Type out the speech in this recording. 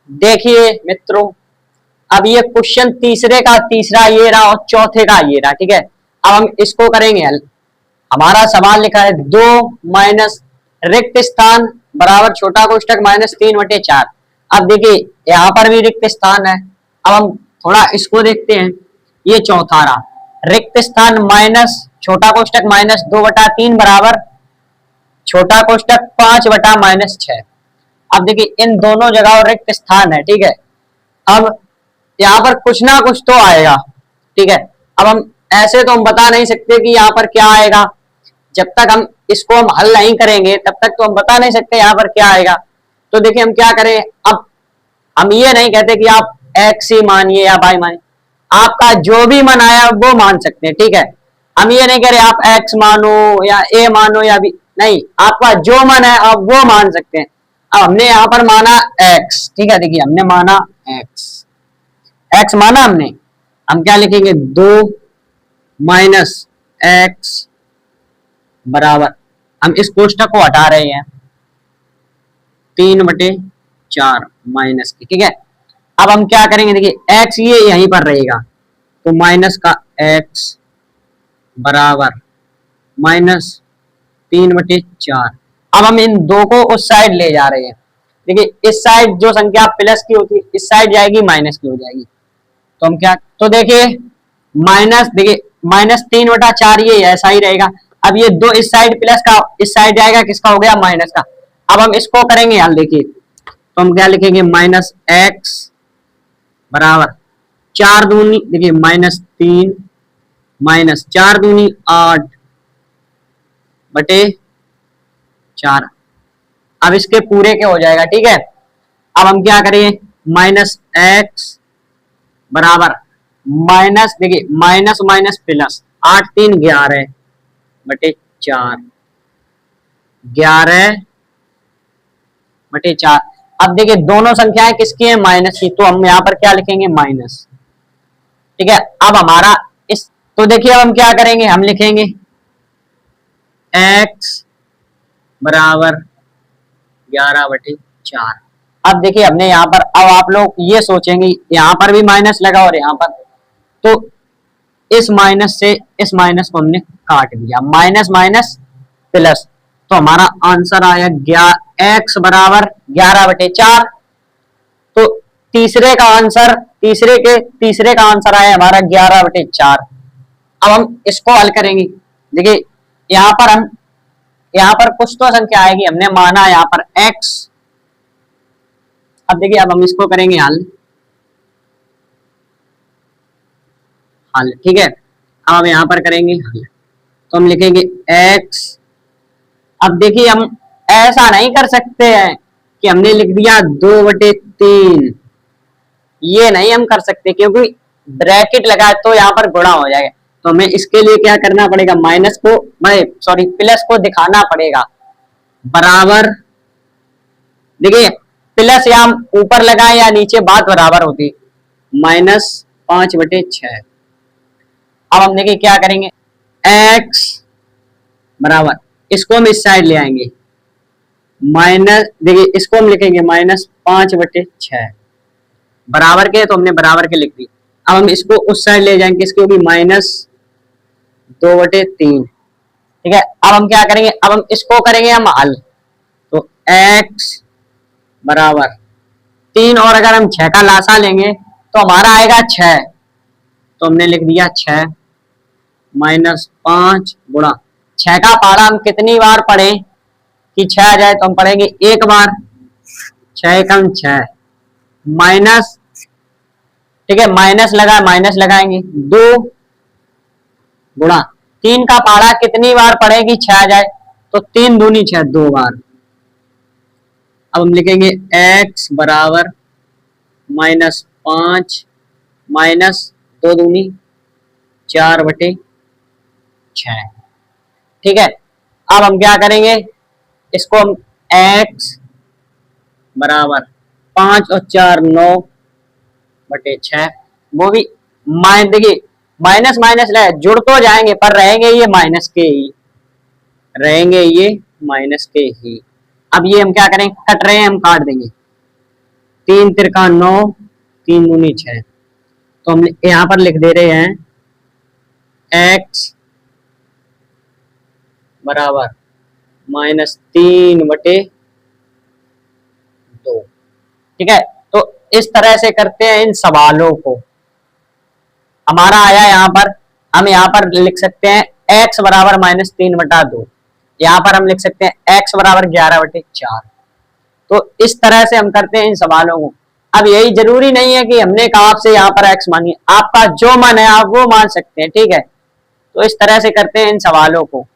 देखिए मित्रों, अब ये क्वेश्चन तीसरे का तीसरा ये रहा और चौथे का ये रहा। ठीक है, अब हम इसको करेंगे हल। हमारा सवाल लिखा है 2 माइनस रिक्त स्थान बराबर छोटा कोष्टक -3/4। अब देखिए यहाँ पर भी रिक्त स्थान है। अब हम थोड़ा इसको देखते हैं। ये चौथा रहा रिक्त स्थान माइनस छोटा कोष्टक -2/3 बराबर छोटा कोष्टक 5/-6। अब देखिए इन दोनों जगह रिक्त स्थान है। ठीक है, अब यहाँ पर कुछ ना कुछ तो आएगा। ठीक है, अब हम ऐसे तो हम बता नहीं सकते कि यहाँ पर क्या आएगा। जब तक हम इसको हम हल नहीं करेंगे तब तक तो हम बता नहीं सकते यहाँ पर क्या आएगा। तो देखिए हम क्या करें। अब हम ये नहीं कहते कि आप एक्स ही मानिए या वाई मानिए, आपका जो भी मन आया वो मान सकते हैं। ठीक है, हम ये नहीं कह रहे आप एक्स मानो या ए मानो या बी, नहीं, आपका जो मन है आप वो मान सकते हैं। अब हमने यहाँ पर माना एक्स। ठीक है, देखिए हमने माना एक्स, एक्स माना हमने। हम क्या लिखेंगे 2 माइनस एक्स बराबर, हम इस कोष्टक को हटा रहे हैं 3/4 माइनस की। ठीक है, अब हम क्या करेंगे, देखिए एक्स ये यहीं पर रहेगा तो माइनस का एक्स बराबर -3/4। अब हम इन दो को उस साइड ले जा रहे हैं। देखिए इस साइड जो संख्या प्लस की होती है इस साइड जाएगी माइनस की हो जाएगी। तो हम क्या, तो देखिए माइनस, देखिए -3/4 ये ऐसा ही रहेगा। अब ये दो इस साइड प्लस का इस साइड जाएगा, किसका हो गया माइनस का। अब हम इसको करेंगे हल। देखिए तो हम क्या लिखेंगे -x बराबर 4 दूनी, देखिए -3 -4 दूनी 8/4। अब इसके पूरे के हो जाएगा। ठीक है, अब हम क्या करेंगे -x बराबर माइनस, देखिए माइनस माइनस प्लस 8 3 11/4 11/4। अब देखिए दोनों संख्याएं किसकी है माइनस की, तो हम यहाँ पर क्या लिखेंगे माइनस। ठीक है, अब हमारा इस, तो देखिए अब हम क्या करेंगे, हम लिखेंगे x बराबर 11/4। अब देखिए हमने यहाँ पर, अब आप लोग ये सोचेंगे यहाँ पर भी माइनस लगा और यहाँ पर, तो इस माइनस से इस माइनस को हमने काट दिया, माइनस माइनस प्लस, तो हमारा आंसर आया x बराबर 11/4। तो तीसरे का आंसर, तीसरे का आंसर आया हमारा 11/4। अब हम इसको हल करेंगे। देखिए यहाँ पर हम, यहाँ पर कुछ तो संख्या आएगी, हमने माना यहाँ पर x। अब देखिए अब हम इसको करेंगे हल। ठीक है, अब हम यहाँ पर करेंगे हल, तो हम लिखेंगे x। अब देखिए हम ऐसा नहीं कर सकते हैं कि हमने लिख दिया 2/3, ये नहीं हम कर सकते क्योंकि ब्रैकेट लगा तो यहाँ पर गुणा हो जाएगा। तो हमें इसके लिए क्या करना पड़ेगा, माइनस को, सॉरी प्लस को दिखाना पड़ेगा बराबर। देखिए प्लस या हम ऊपर लगाए या नीचे बात बराबर होती, -5/6। अब हम देखिए क्या करेंगे, x बराबर, इसको हम इस साइड ले आएंगे माइनस, देखिए इसको हम लिखेंगे -5/6 बराबर के, तो हमने बराबर के लिख दी। अब हम इसको उस साइड ले जाएंगे, इसकी होगी -2/3। ठीक है, अब हम क्या करेंगे, अब हम इसको करेंगे हम हल, तो x बराबर 3 और अगर हम 6 का लासा लेंगे तो हमारा आएगा 6, तो हमने लिख दिया 6 -5 गुणा 6 का पहाड़ा हम कितनी बार पढ़े कि 6 आ जाए, तो हम पढ़ेंगे एक बार, 6 एकम 6 माइनस, ठीक है माइनस लगा, माइनस लगाएंगे 2 गुणा 3 का पहाड़ा कितनी बार पढ़ेगी 6 आ जाए, तो 3 दूनी 6 2 बार। अब हम लिखेंगे x बराबर -5 -2 दूनी 4/6। ठीक है, अब हम क्या करेंगे, इसको हम x बराबर 5 और 4 9/6, वो भी देखिए माइनस माइनस जुड़ तो जाएंगे पर रहेंगे ये माइनस के ही, रहेंगे ये माइनस के ही। अब ये हम क्या करें, कट रहे हैं हम काट देंगे, तीन तिरका 9, तीन दूनी 6, तो हम यहाँ पर लिख दे रहे हैं x बराबर -3/2। ठीक है, तो इस तरह से करते हैं इन सवालों को। हमारा आया यहाँ पर, हम यहाँ पर लिख सकते हैं x बराबर -3/2, यहाँ पर हम लिख सकते हैं x बराबर 11/4। तो इस तरह से हम करते हैं इन सवालों को। अब यही जरूरी नहीं है कि हमने कहा आपसे यहाँ पर x मानिए, आपका जो मन है आप वो मान सकते हैं। ठीक है, तो इस तरह से करते हैं इन सवालों को।